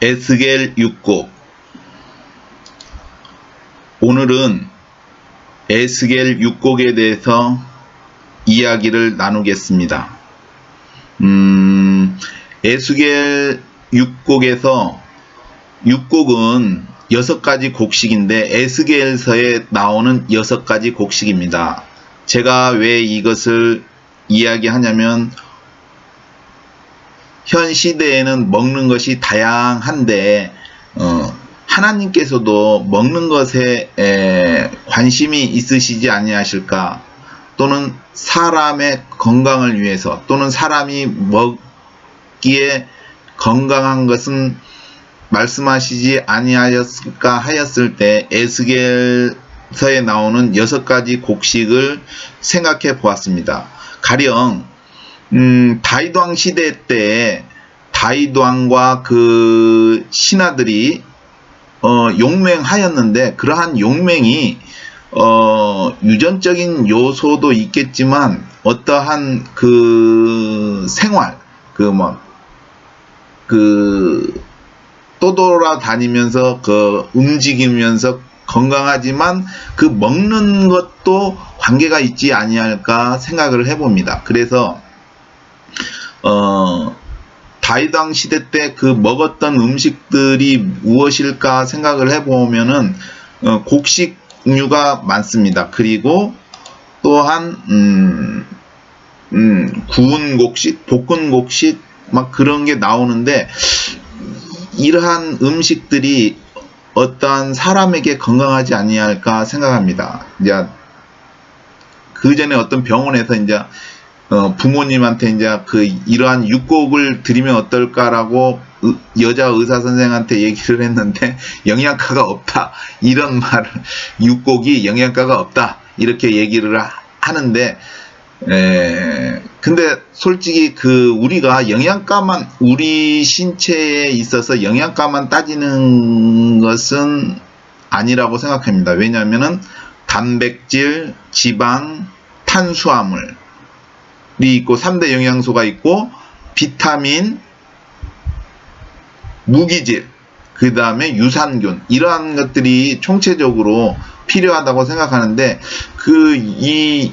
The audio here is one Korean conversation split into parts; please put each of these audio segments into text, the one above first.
에스겔 6곡. 오늘은 에스겔 6곡에 대해서 이야기를 나누겠습니다. 에스겔 6곡에서 6곡은 6가지 곡식인데 에스겔서에 나오는 6가지 곡식입니다. 제가 왜 이것을 이야기하냐면 현 시대에는 먹는 것이 다양한데 하나님께서도 먹는 것에 관심이 있으시지 아니하실까? 또는 사람의 건강을 위해서 또는 사람이 먹기에 건강한 것은 말씀하시지 아니하였을까 하였을 때 에스겔서에 나오는 6가지 곡식을 생각해 보았습니다. 가령 다윗 왕 시대 때 다윗 왕과 그 신하들이 용맹하였는데 그러한 용맹이 유전적인 요소도 있겠지만 어떠한 그 생활 떠돌아다니면서 움직이면서 건강하지만 그 먹는 것도 관계가 있지 아니할까 생각을 해봅니다. 그래서 다윗 왕 시대 때 그 먹었던 음식들이 무엇일까 생각을 해보면은 곡식류가 많습니다. 그리고 또한 구운 곡식, 볶은 곡식 막 그런 게 나오는데 이러한 음식들이 어떠한 사람에게 건강하지 아니할까 생각합니다. 이제 그 전에 어떤 병원에서 이제 부모님한테 이제 이러한 6곡을 드리면 어떨까라고 여자 의사 선생한테 얘기를 했는데 영양가가 없다 이런 말을 6곡이 영양가가 없다 이렇게 얘기를 하는데 근데 솔직히 우리가 영양가만 우리 신체에 있어서 영양가만 따지는 것은 아니라고 생각합니다. 왜냐하면은 단백질, 지방, 탄수화물 있고 3대 영양소가 있고 비타민, 무기질, 그 다음에 유산균 이러한 것들이 총체적으로 필요하다고 생각하는데 이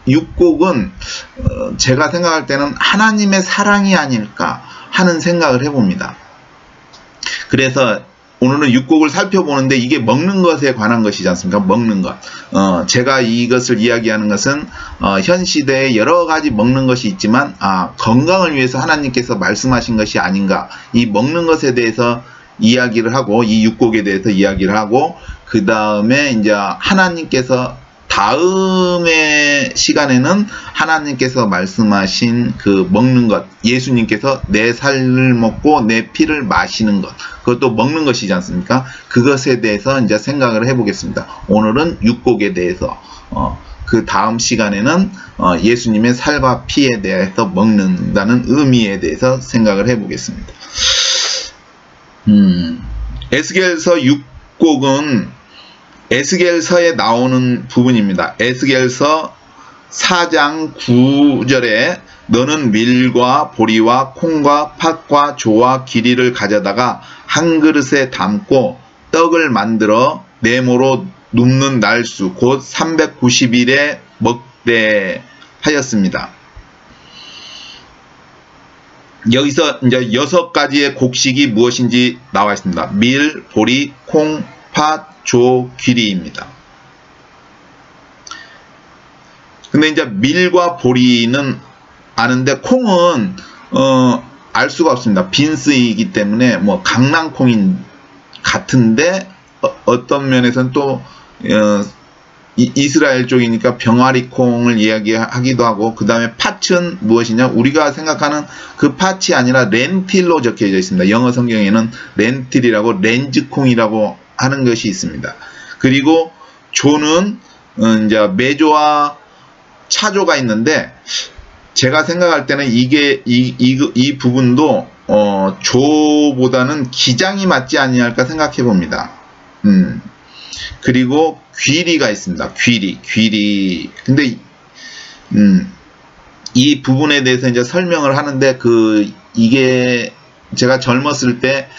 6곡은 제가 생각할 때는 하나님의 사랑이 아닐까 하는 생각을 해봅니다. 그래서 오늘은 6곡을 살펴보는데 이게 먹는 것에 관한 것이지 않습니까? 먹는 것. 제가 이것을 이야기하는 것은 현 시대에 여러 가지 먹는 것이 있지만 건강을 위해서 하나님께서 말씀하신 것이 아닌가. 이 먹는 것에 대해서 이야기를 하고 이 6곡에 대해서 이야기를 하고 그 다음에 이제 하나님께서 다음의 시간에는 하나님께서 말씀하신 먹는 것, 예수님께서 내 살을 먹고 내 피를 마시는 것, 그것도 먹는 것이지 않습니까? 그것에 대해서 이제 생각을 해보겠습니다. 오늘은 6곡에 대해서, 그 다음 시간에는 예수님의 살과 피에 대해서 먹는다는 의미에 대해서 생각을 해보겠습니다. 에스겔서 6곡은 에스겔서에 나오는 부분입니다. 에스겔서 4장 9절에 너는 밀과 보리와 콩과 팥과 조와 기리를 가져다가 한 그릇에 담고 떡을 만들어 네모로 눕는 날수 곧 390일에 먹되 하였습니다. 여기서 이제 6가지의 곡식이 무엇인지 나와 있습니다. 밀, 보리, 콩, 팥, 조, 기리입니다. 근데 이제 밀과 보리는 아는데 콩은 알 수가 없습니다. 빈스이기 때문에 뭐 강낭콩인 같은데 어떤 면에서는 또 이스라엘 쪽이니까 병아리 콩을 이야기하기도 하고 그 다음에 팥은 무엇이냐? 우리가 생각하는 그 팥이 아니라 렌틸로 적혀져 있습니다. 영어 성경에는 렌틸이라고 렌즈콩이라고 하는 것이 있습니다. 그리고 조는 이제 메조와 차조가 있는데 제가 생각할 때는 이 부분도 조보다는 기장이 맞지 아니할까 생각해 봅니다. 그리고 귀리가 있습니다. 귀리. 근데 이 부분에 대해서 이제 설명을 하는데 이게 제가 젊었을 때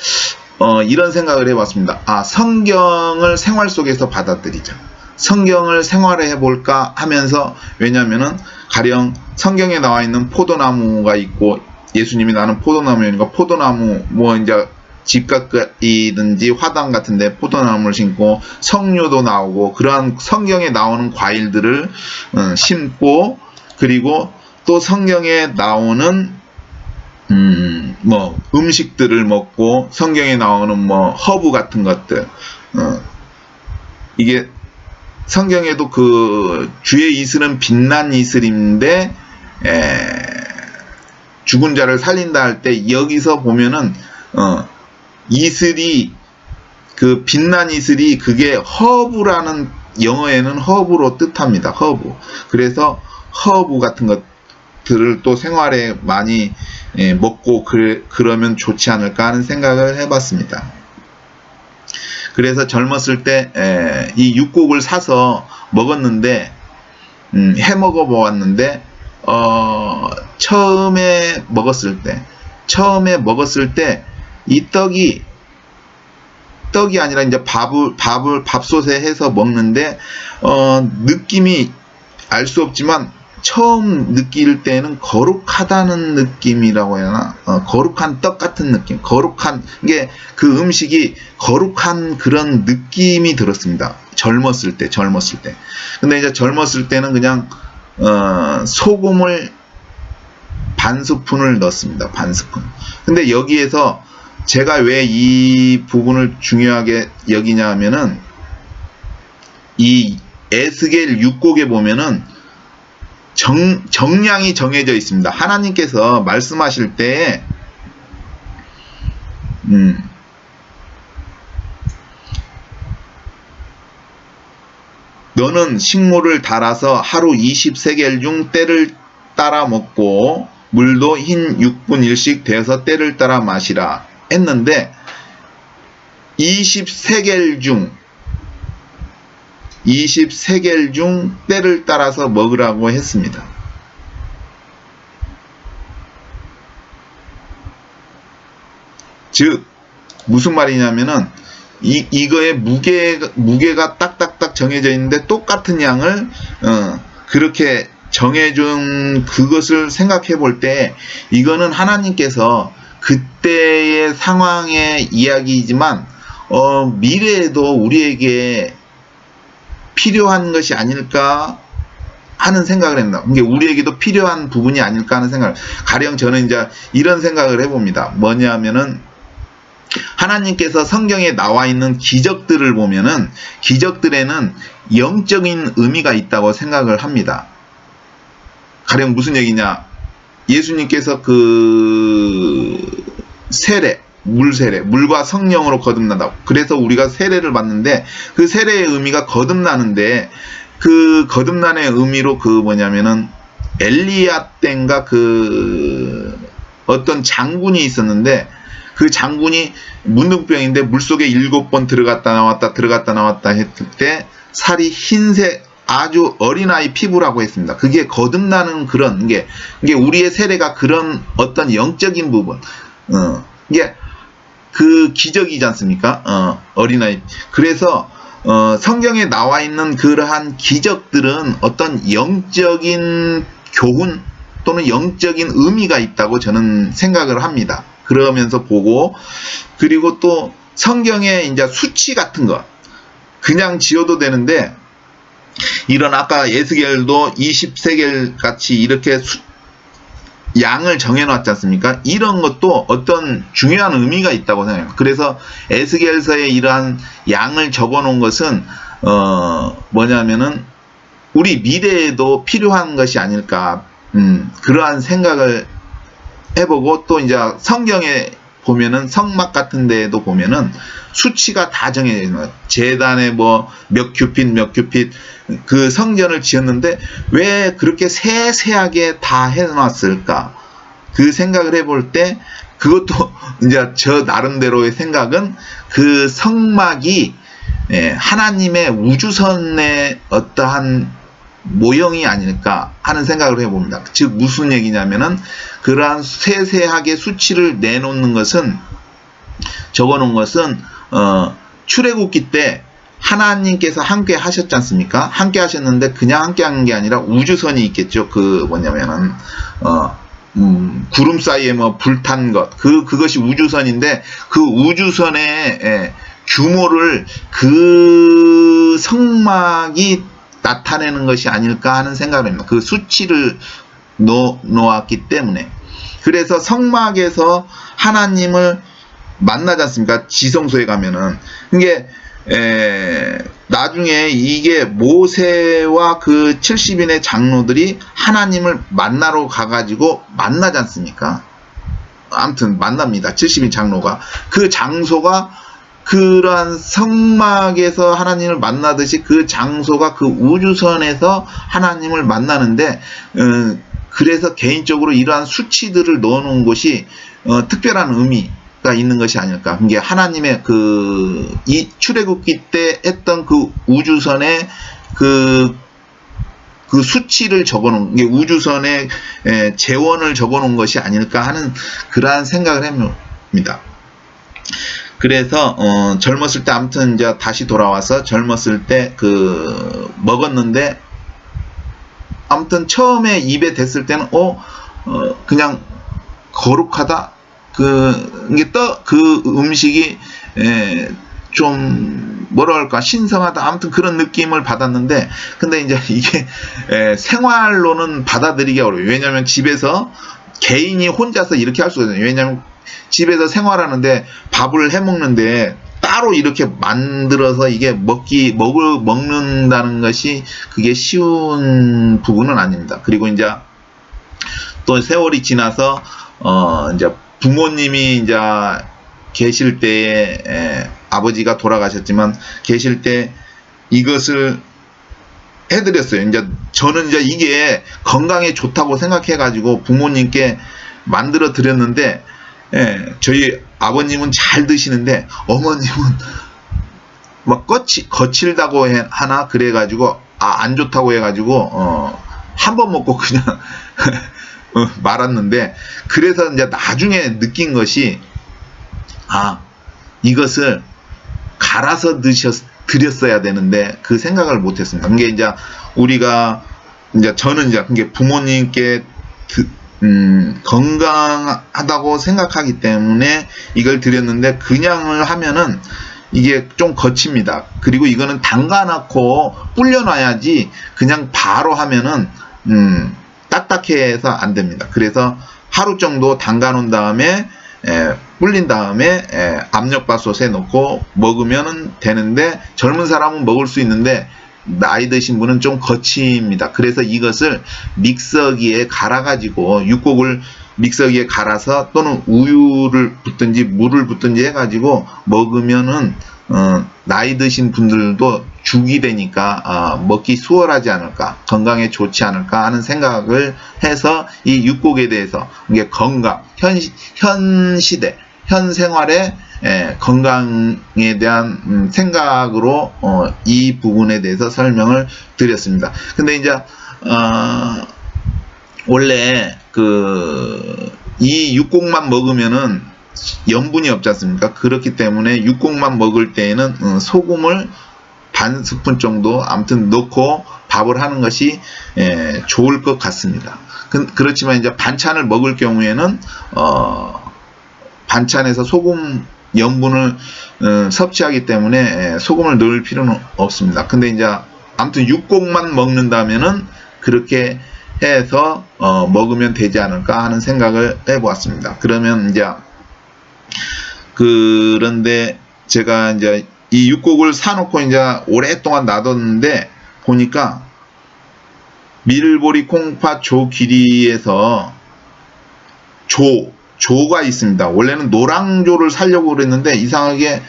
이런 생각을 해봤습니다. 성경을 생활 속에서 받아들이자. 성경을 생활해 해볼까 하면서, 왜냐면은 가령 성경에 나와 있는 포도나무가 있고, 예수님이 나는 포도나무니까 포도나무 이제 집 가까이든지 화단 같은데 포도나무를 심고 석류도 나오고 그러한 성경에 나오는 과일들을 심고, 그리고 또 성경에 나오는 음식들을 먹고, 성경에 나오는 허브 같은 것들, 이게 성경에도 그 주의 이슬은 빛난 이슬인데 죽은 자를 살린다 할 때, 여기서 보면은 이슬이, 그 빛난 이슬이 그게 허브라는, 영어에는 허브로 뜻합니다. 허브. 그래서 허브 같은 것들을 또 생활에 많이 먹고 그러면 좋지 않을까 하는 생각을 해봤습니다. 그래서 젊었을 때 이 육곡을 사서 먹었는데, 해 먹어 보았는데, 처음에 먹었을 때 이 떡이 아니라 이제 밥솥에 해서 먹는데, 느낌이 알 수 없지만 처음 느낄 때는 거룩하다는 느낌이라고 해야 하나? 거룩한 떡 같은 느낌, 이게 그 음식이 거룩한 그런 느낌이 들었습니다. 젊었을 때. 근데 이제 젊었을 때는 그냥 소금을 반 스푼을 넣었습니다. 반 스푼. 근데 여기에서 제가 왜 이 부분을 중요하게 여기냐 하면은, 이 에스겔 6곡에 보면은 정량이 정해져 있습니다. 하나님께서 말씀하실 때 너는 식물을 달아서 하루 20세겔 중 때를 따라 먹고 물도 흰 6분 1씩 되어서 때를 따라 마시라 했는데, 20세겔 중 때를 따라서 먹으라고 했습니다. 즉 무슨 말이냐면은, 이거의 무게가 딱딱딱 정해져 있는데 똑같은 양을 그렇게 정해준 그것을 생각해 볼 때, 이거는 하나님께서 그때의 상황의 이야기이지만 미래에도 우리에게 필요한 것이 아닐까 하는 생각을 합니다. 이게 우리에게도 필요한 부분이 아닐까 하는 생각을, 가령 저는 이제 이런 생각을 해봅니다. 뭐냐면은, 하나님께서 성경에 나와 있는 기적들을 보면은 기적들에는 영적인 의미가 있다고 생각을 합니다. 가령 무슨 얘기냐? 예수님께서 그 물과 성령으로 거듭난다고. 그래서 우리가 세례를 받는데, 그 세례의 의미가 거듭나는데, 그 거듭난의 의미로 그 뭐냐면은, 엘리야 땐가 그 어떤 장군이 있었는데, 그 장군이 문둥병인데 물속에 7번 들어갔다 나왔다 했을 때 살이 흰색, 아주 어린아이 피부라고 했습니다. 그게 거듭나는 그런 이게 우리의 세례가 그런 어떤 영적인 부분, 이게 그 기적이지 않습니까? 어린아이. 그래서 성경에 나와 있는 그러한 기적들은 어떤 영적인 교훈 또는 영적인 의미가 있다고 저는 생각을 합니다. 그러면서 보고, 그리고 또 성경에 이제 수치 같은 것 그냥 지어도 되는데, 이런 아까 에스겔도 20세겔 같이 이렇게 양을 정해놨지 않습니까? 이런 것도 어떤 중요한 의미가 있다고 생각해요. 그래서 에스겔서에 이러한 양을 적어놓은 것은 뭐냐면은 우리 미래에도 필요한 것이 아닐까, 그러한 생각을 해보고, 또 이제 성경에 보면은 성막 같은 데에도 보면은 수치가 다 정해져 있는 거예요. 제단에 몇 큐핏 그 성전을 지었는데 왜 그렇게 세세하게 다 해놨을까? 그 생각을 해볼 때, 그것도 이제 저 나름대로의 생각은 그 성막이 하나님의 우주선의 어떠한 모형이 아닐까 하는 생각을 해봅니다. 즉 무슨 얘기냐면은, 그러한 세세하게 수치를 내놓는 것은, 적어놓은 것은 출애굽기 때 하나님께서 함께 하셨지 않습니까? 함께 하셨는데 그냥 함께 한 게 아니라 우주선이 있겠죠. 그 뭐냐면은 구름 사이에 뭐 불탄 것, 그것이 우주선인데, 그 우주선의 규모를 그 성막이 나타내는 것이 아닐까 하는 생각을 합니다. 그 수치를 놓았기 때문에. 그래서 성막에서 하나님을 만나지 않습니까? 지성소에 가면은. 이게 나중에 이게 모세와 그 70인의 장로들이 하나님을 만나러 가가지고 만나지 않습니까? 아무튼 만납니다. 70인 장로가. 그 장소가 그러한 성막에서 하나님을 만나듯이 그 장소가 그 우주선에서 하나님을 만나는데, 그래서 개인적으로 이러한 수치들을 넣어놓은 것이 특별한 의미가 있는 것이 아닐까. 이게 하나님의 이 출애굽기 때 했던 그 우주선의 그 수치를 적어놓은, 게 우주선의 재원을 적어놓은 것이 아닐까 하는 그러한 생각을 해봅니다. 그래서 젊었을 때, 아무튼 이제 다시 돌아와서 젊었을 때 먹었는데, 아무튼 처음에 입에 댔을 때는 그냥 거룩하다. 그 음식이 좀 뭐랄까 신성하다. 아무튼 그런 느낌을 받았는데, 근데 이제 이게 생활로는 받아들이기 어려워요. 왜냐하면 집에서 개인이 혼자서 이렇게 할 수가 있어요. 왜냐하면 집에서 생활하는데 밥을 해 먹는데 따로 이렇게 만들어서 이게 먹는다는 것이 그게 쉬운 부분은 아닙니다. 그리고 이제 또 세월이 지나서 이제 부모님이 이제 계실 때에 아버지가 돌아가셨지만 계실 때 이것을 해드렸어요. 이제 저는 이제 이게 건강에 좋다고 생각해가지고 부모님께 만들어 드렸는데, 저희 아버님은 잘 드시는데 어머님은 막 거칠다고 하나 그래가지고 안 좋다고 해가지고 한 번 먹고 그냥 말았는데, 그래서 이제 나중에 느낀 것이 이것을 갈아서 드렸어야 되는데 그 생각을 못했습니다. 그게 이제 저는 이제 그게 부모님께 건강하다고 생각하기 때문에 이걸 드렸는데, 그냥을 하면은 이게 좀 거칩니다. 그리고 이거는 담가놓고 불려놔야지 그냥 바로 하면은 딱딱해서 안 됩니다. 그래서 하루 정도 담가놓은 다음에 불린 다음에 압력밥솥에 넣고 먹으면 되는데, 젊은 사람은 먹을 수 있는데 나이 드신 분은 좀 거칩니다. 그래서 이것을 믹서기에 갈아가지고, 육곡을 믹서기에 갈아서 또는 우유를 붓든지 물을 붓든지 해가지고 먹으면은 나이 드신 분들도 죽이 되니까 먹기 수월하지 않을까, 건강에 좋지 않을까 하는 생각을 해서 이 육곡에 대해서, 이게 건강, 현 시대, 현 생활의 건강에 대한 생각으로 이 부분에 대해서 설명을 드렸습니다. 근데 이제 원래 이 육곡만 먹으면은 염분이 없지 않습니까? 그렇기 때문에 육곡만 먹을 때에는 소금을 반 스푼 정도 아무튼 넣고 밥을 하는 것이 좋을 것 같습니다. 그렇지만 이제 반찬을 먹을 경우에는 반찬에서 소금 염분을 섭취하기 때문에 소금을 넣을 필요는 없습니다. 근데 이제 아무튼 육곡만 먹는다면은 그렇게 해서 먹으면 되지 않을까 하는 생각을 해보았습니다. 그러면 이제 그런데 제가 이제 이 육곡을 사놓고 이제 오랫동안 놔뒀는데 보니까 밀보리 콩팥 조 길이에서 조가 있습니다. 원래는 노랑조를 사려고 그랬는데 이상하게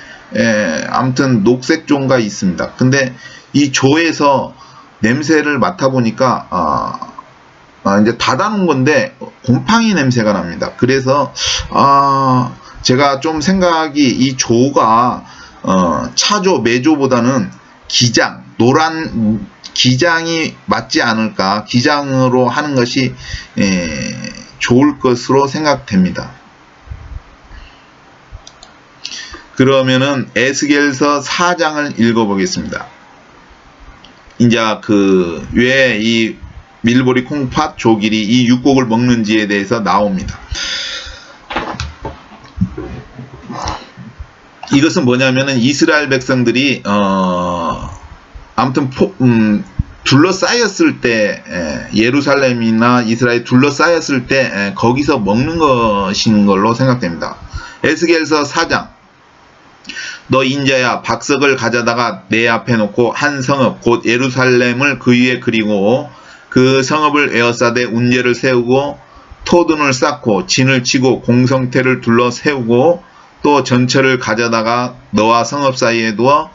아무튼 녹색 조가 있습니다. 근데 이 조에서 냄새를 맡아보니까 이제 닫아놓은 건데 곰팡이 냄새가 납니다. 그래서 제가 좀 생각이 이 조가 차조, 매조보다는 기장, 노란 기장이 맞지 않을까, 기장으로 하는 것이 좋을 것으로 생각됩니다. 그러면은 에스겔서 4장을 읽어보겠습니다. 이제 왜 이 밀보리, 콩팥, 조길이 이 육곡을 먹는지에 대해서 나옵니다. 이것은 뭐냐면은 이스라엘 백성들이 아무튼 둘러싸였을 때, 예루살렘이나 이스라엘 둘러싸였을 때 거기서 먹는 것인 걸로 생각됩니다. 에스겔서 4장. 너 인자야, 박석을 가져다가 내 앞에 놓고 한 성읍 곧 예루살렘을 그 위에 그리고 그 성읍을 에워싸되 운제를 세우고 토둔을 쌓고 진을 치고 공성태를 둘러 세우고 또 전철을 가져다가 너와 성읍 사이에 두어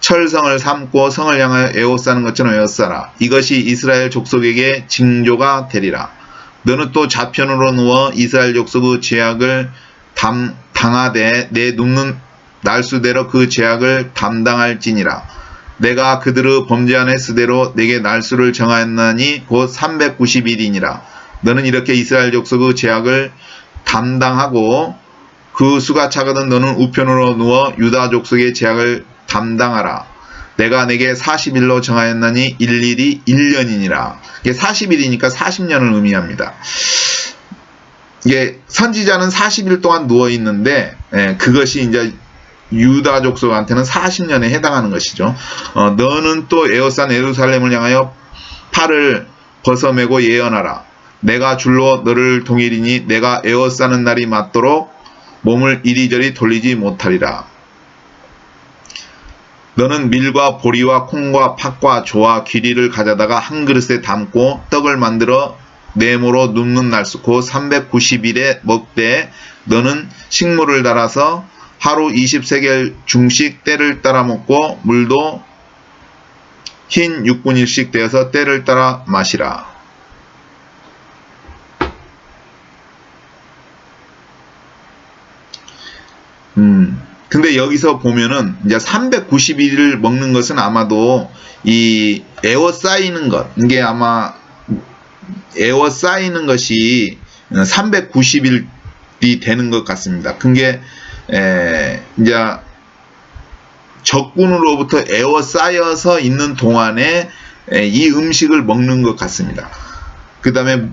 철성을 삼고 성을 향하여 에워싸는 것처럼 에워싸라. 이것이 이스라엘 족속에게 징조가 되리라. 너는 또 좌편으로 누워 이스라엘 족속의 죄악을 당하되 내 눕는 날수대로 그 죄악을 담당할지니라. 내가 그들의 범죄한 횟수대로 내게 날수를 정하였나니 곧 390일이니라. 너는 이렇게 이스라엘 족속의 죄악을 담당하고 그 수가 차거든 너는 우편으로 누워 유다 족속의 죄악을 담당하라. 내가 내게 40일로 정하였나니 일일이 1년이니라. 이게 40일이니까 40년을 의미합니다. 이게 선지자는 40일 동안 누워 있는데 그것이 이제 유다 족속한테는 40년에 해당하는 것이죠. 너는 또 에워싼 예루살렘을 향하여 팔을 벗어매고 예언하라. 내가 줄로 너를 동일이니 내가 에워싸는 날이 맞도록 몸을 이리저리 돌리지 못하리라. 너는 밀과 보리와 콩과 팥과 조와 귀리를 가져다가 한 그릇에 담고 떡을 만들어 네모로 눕는 날수 곧 390일에 먹되 너는 식물을 달아서 하루 20세겔 중씩 때를 따라 먹고 물도 흰 6분일씩 되어서 때를 따라 마시라. 근데 여기서 보면은 이제 390일을 먹는 것은 아마도 이 에워싸이는 것, 이게 아마 에워싸이는 것이 390일이 되는 것 같습니다. 그게 이제 적군으로부터 에워싸여서 있는 동안에 이 음식을 먹는 것 같습니다. 그 다음에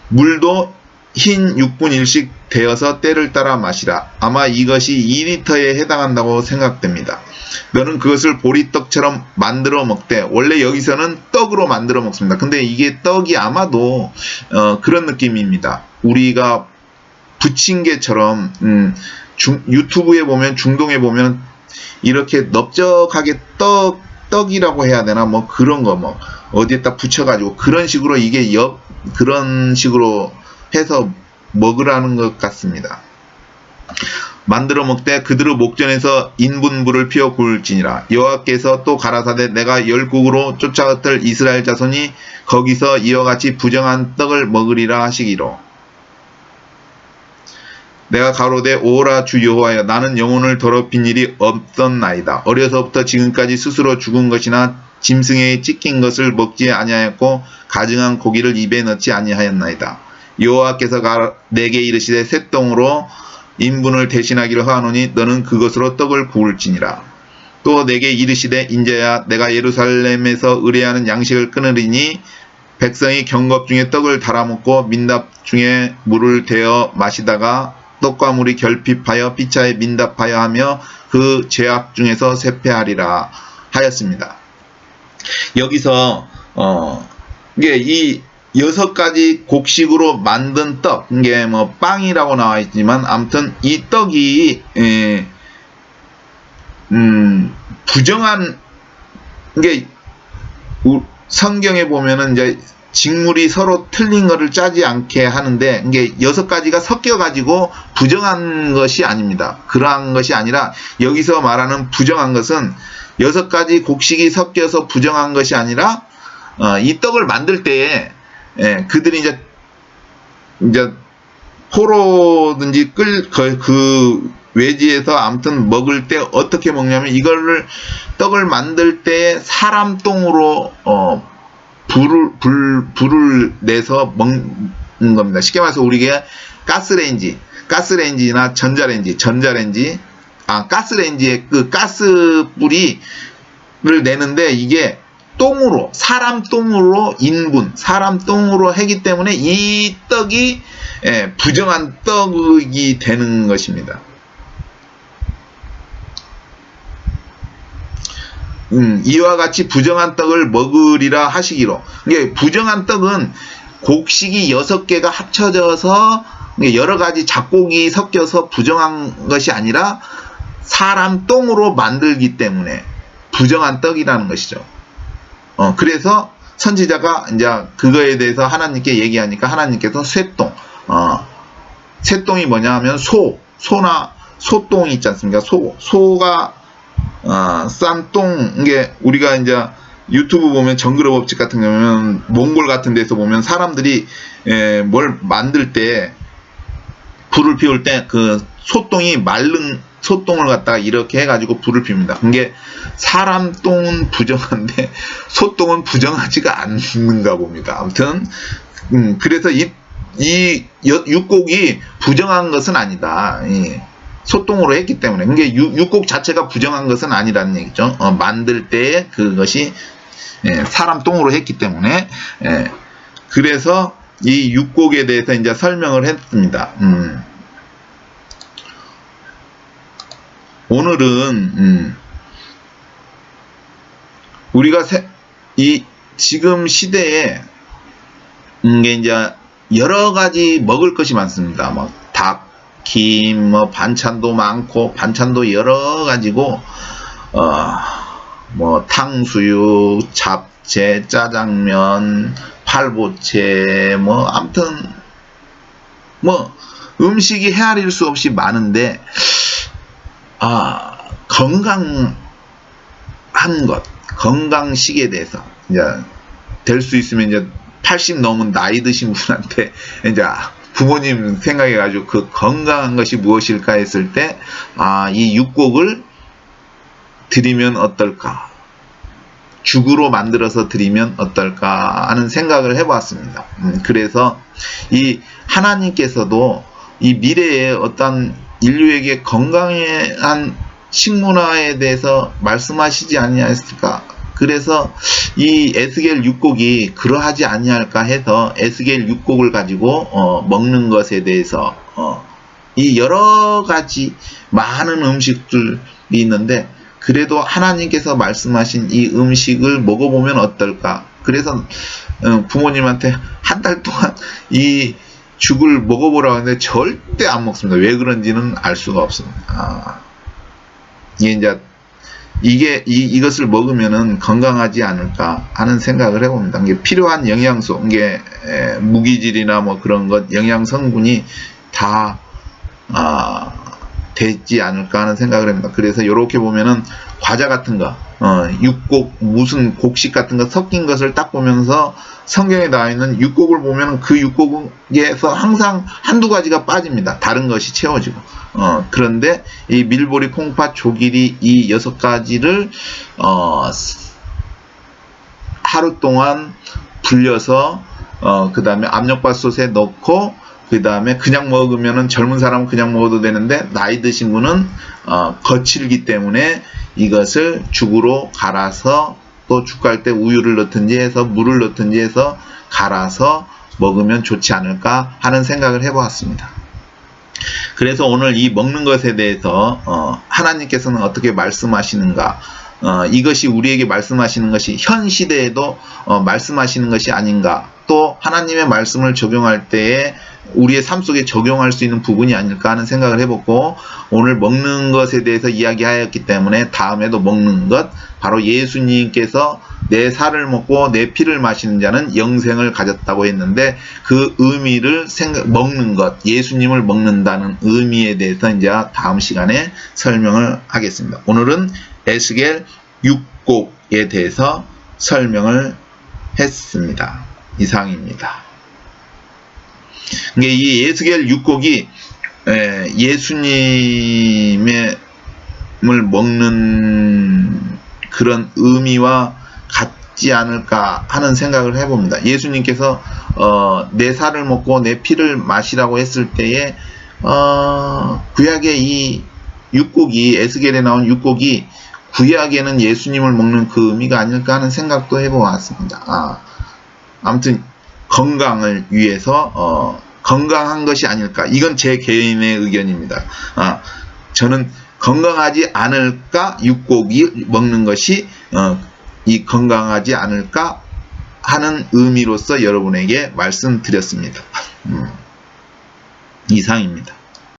물도 흰 6분일씩 되어서 때를 따라 마시라. 아마 이것이 2리터에 해당한다고 생각됩니다. 너는 그것을 보리떡처럼 만들어 먹되, 원래 여기서는 떡으로 만들어 먹습니다. 근데 이게 떡이 아마도 그런 느낌입니다. 우리가 부침개처럼 유튜브에 보면, 중동에 보면 이렇게 넓적하게 떡이라고 해야 되나, 뭐 그런 거 뭐 어디에다 붙여가지고 그런 식으로 이게 그런 식으로 해서 먹으라는 것 같습니다. 만들어 먹되 그들의 목전에서 인분불을 피워 구울지니라. 여호와께서 또 가라사대 내가 열국으로 쫓아흩을 이스라엘 자손이 거기서 이와 같이 부정한 떡을 먹으리라 하시기로. 내가 가로되 오라 주 여호와여, 나는 영혼을 더럽힌 일이 없었나이다. 어려서부터 지금까지 스스로 죽은 것이나 짐승에 찢긴 것을 먹지 아니하였고 가증한 고기를 입에 넣지 아니하였나이다. 여호와께서 내게 이르시되 쇳덩으로 인분을 대신하기를 하노니 너는 그것으로 떡을 구울지니라. 또 내게 이르시되 인자야, 내가 예루살렘에서 의뢰하는 양식을 끊으리니 백성이 경겁 중에 떡을 달아먹고 민답 중에 물을 데어 마시다가 떡과 물이 결핍하여 피차에 민답하여 하며 그 죄악 중에서 쇠폐하리라 하였습니다. 여기서 이게 이 6가지 곡식으로 만든 떡, 이게 뭐 빵이라고 나와 있지만 아무튼 이 떡이 부정한, 이게 성경에 보면은 이제 직물이 서로 틀린 거를 짜지 않게 하는데, 이게 6가지가 섞여 가지고 부정한 것이 아닙니다. 그러한 것이 아니라 여기서 말하는 부정한 것은 6가지 곡식이 섞여서 부정한 것이 아니라 이 떡을 만들 때에 그들이 이제 포로든지 그 외지에서 아무튼 먹을 때 어떻게 먹냐면, 이거를 떡을 만들 때 사람 똥으로 불을 내서 겁니다. 쉽게 말해서 우리가 가스레인지나 가스레인지의 그 가스불이 를 내는데 이게 똥으로, 사람 똥으로 사람 똥으로 하기 때문에 이 떡이 부정한 떡이 되는 것입니다. 이와 같이 부정한 떡을 먹으리라 하시기로. 이게 부정한 떡은 곡식이 6개가 합쳐져서 여러 가지 작곡이 섞여서 부정한 것이 아니라 사람 똥으로 만들기 때문에 부정한 떡이라는 것이죠. 그래서 선지자가 이제 그거에 대해서 하나님께 얘기하니까 하나님께서 쇠똥이 뭐냐 하면 소똥이 있지 않습니까? 소가 싼 똥, 이게 우리가 이제 유튜브 보면 정글의 법칙 같은 거 보면 몽골 같은 데서 보면 사람들이 뭘 만들 때 불을 피울 때 그 소똥이 마른 소똥을 갖다가 이렇게 해가지고 불을 피웁니다. 그게 사람 똥은 부정한데 소똥은 부정하지가 않는가 봅니다. 아무튼 그래서 이 육곡이 부정한 것은 아니다. 소똥으로 했기 때문에. 그게 육곡 자체가 부정한 것은 아니라는 얘기죠. 만들 때 그것이 사람 똥으로 했기 때문에. 그래서 이 육곡에 대해서 이제 설명을 했습니다. 오늘은 우리가 이 지금 시대에 이게 이제 여러 가지 먹을 것이 많습니다. 막 닭, 김, 뭐 반찬도 많고 반찬도 여러 가지고 뭐 탕수육, 잡채, 짜장면, 팔보채, 뭐 아무튼 뭐 음식이 헤아릴 수 없이 많은데 건강한 것, 건강식에 대해서 이제 될 수 있으면 이제 80 넘은 나이 드신 분한테 이제 부모님 생각해가지고 그 건강한 것이 무엇일까 했을 때 이 육곡을 드리면 어떨까, 죽으로 만들어서 드리면 어떨까 하는 생각을 해보았습니다. 그래서 이 하나님께서도 이 미래에 어떤 인류에게 건강한 식문화에 대해서 말씀하시지 아니하였을까. 그래서 이 에스겔 육곡이 그러하지 아니할까 해서 에스겔 육곡을 가지고 먹는 것에 대해서 이 여러 가지 많은 음식들이 있는데 그래도 하나님께서 말씀하신 이 음식을 먹어보면 어떨까. 그래서 부모님한테 한 달 동안 이 죽을 먹어보라고 하는데 절대 안 먹습니다. 왜 그런지는 알 수가 없습니다. 이것을 먹으면은 건강하지 않을까 하는 생각을 해봅니다. 이게 필요한 영양소, 이게 무기질이나 뭐 그런 것, 영양 성분이 다 되지 않을까 하는 생각을 합니다. 그래서 이렇게 보면은 과자 같은 거, 육곡, 무슨 곡식 같은 거 섞인 것을 딱 보면서 성경에 나와 있는 육곡을 보면 그 육곡에서 항상 한두 가지가 빠집니다. 다른 것이 채워지고. 그런데 이 밀보리, 콩팥, 조기리 이 6가지를 하루 동안 불려서 그 다음에 압력밥솥에 넣고 그 다음에 그냥 먹으면은 젊은 사람은 그냥 먹어도 되는데 나이 드신 분은 거칠기 때문에 이것을 죽으로 갈아서 또 죽 갈 때 우유를 넣든지 해서 물을 넣든지 해서 갈아서 먹으면 좋지 않을까 하는 생각을 해보았습니다. 그래서 오늘 이 먹는 것에 대해서 하나님께서는 어떻게 말씀하시는가, 이것이 우리에게 말씀하시는 것이 현 시대에도 말씀하시는 것이 아닌가, 또 하나님의 말씀을 적용할 때에 우리의 삶 속에 적용할 수 있는 부분이 아닐까 하는 생각을 해보고 오늘 먹는 것에 대해서 이야기하였기 때문에 다음에도 먹는 것, 바로 예수님께서 내 살을 먹고 내 피를 마시는 자는 영생을 가졌다고 했는데 그 의미를 먹는 것, 예수님을 먹는다는 의미에 대해서 이제 다음 시간에 설명을 하겠습니다. 오늘은 에스겔 6곡에 대해서 설명을 했습니다. 이상입니다. 이 에스겔 6곡이 예수님을 먹는 그런 의미와 있지 않을까 하는 생각을 해봅니다. 예수님께서 내 살을 먹고 내 피를 마시라고 했을 때에 구약의 이 육고기, 에스겔에 나온 육고기 구약에는 예수님을 먹는 그 의미가 아닐까 하는 생각도 해보았습니다. 아무튼 건강을 위해서 건강한 것이 아닐까. 이건 제 개인의 의견입니다. 저는 건강하지 않을까 육고기 먹는 것이 이 건강하지 않을까 하는 의미로서 여러분에게 말씀드렸습니다. 이상입니다.